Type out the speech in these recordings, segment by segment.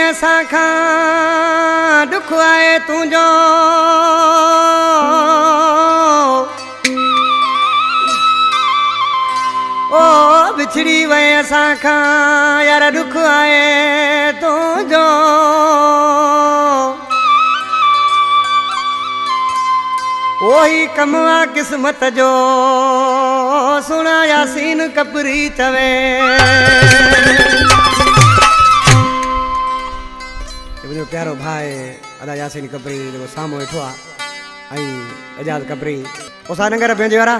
असां खां दुख आए तुंहिंजो ओ बिछड़ी वए असां खां यार दुख आए तुंहिंजो ओही कम आ किस्मत जो सुना यासीन कपरी चवे मुझे प्यारो भाई अदा यासीन कपरी जो सामो वेठो आ एजाज कपरी ओसा नगर भेंजे वारा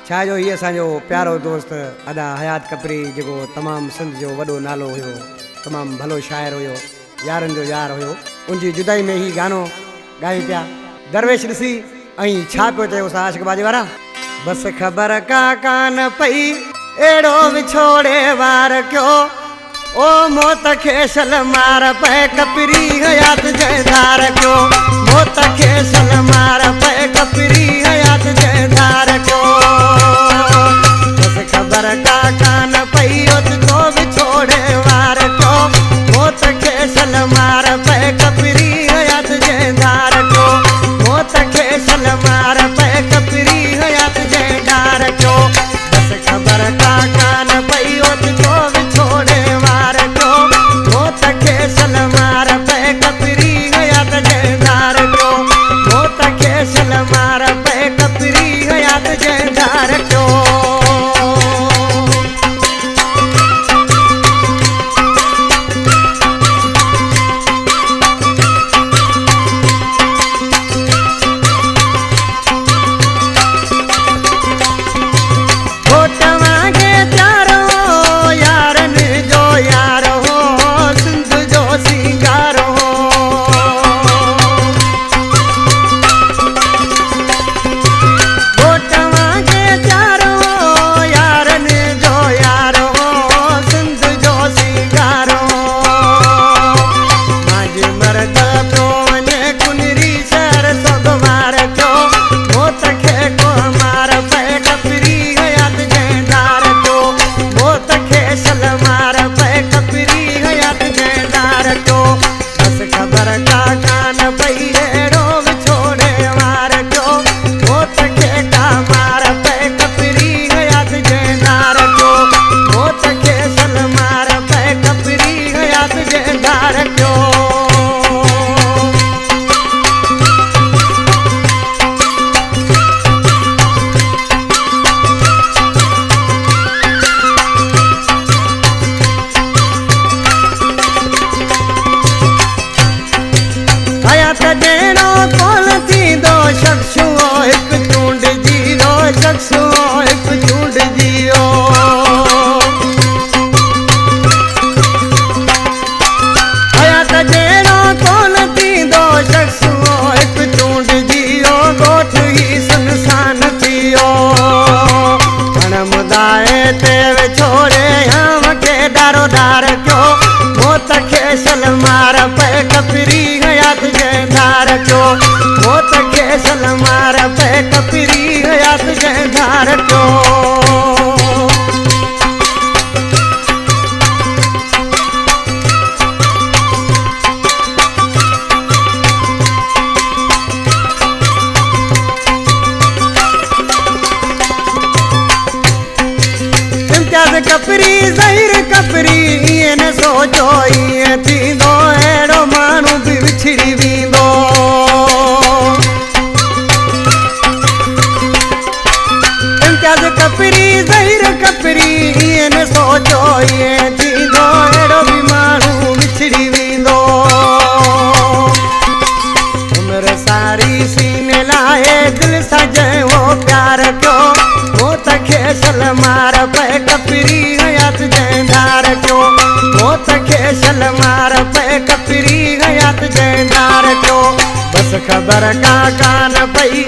छा जो ये असांजो प्यारो दोस्त अदा हयात कपरी जो तमाम सिंध जो वडो नालो हुयो तमाम भलो शायर हुयो यारन जो यार हुयो उनजी जुदाई में ही गानो गाई पिया दरवेश ऋषि छा पियो चयो सा आशिक बाजी वारा बस खबर का कान पई एड़ो विछोड़े वार क्यों ओ मौत खेसल मार पे कपरी हयात जयदार क्यों मौत खेसल मार पे कपरी हयात जयदार क्यों बस खबर का कान पई तो विछोड़े वार क्यों मौत खेसल मार पे कपरी हयात जयदार क्यों मौत खेसल मार पे कपरी हयात जयदार क्यों बस खबर का कान पई तो विछोड़े वार क्यों मौत खेसल मार पे कपरी हयात जयदार क्यों मौत खेसल मार पे कपरी हयात जयदार क्यों कपरी ज़हीर कपरी ये न सोचो ये थींदो एड़ो मानू भी विछड़ी वींदो इम्तियाज़ कपरी ज़हीर कपरी ये न सोचो ये थींदो एड़ो भी मानू विछड़ी वींदो उम्र सारी सीने लाए दिल सजे वो प्यार क्यों मौत खेसल मार पे कपरी हयात जयदार क्यों मौत खेसल मार पे कपरी हयात जयदार क्यों बस खबर का कान पई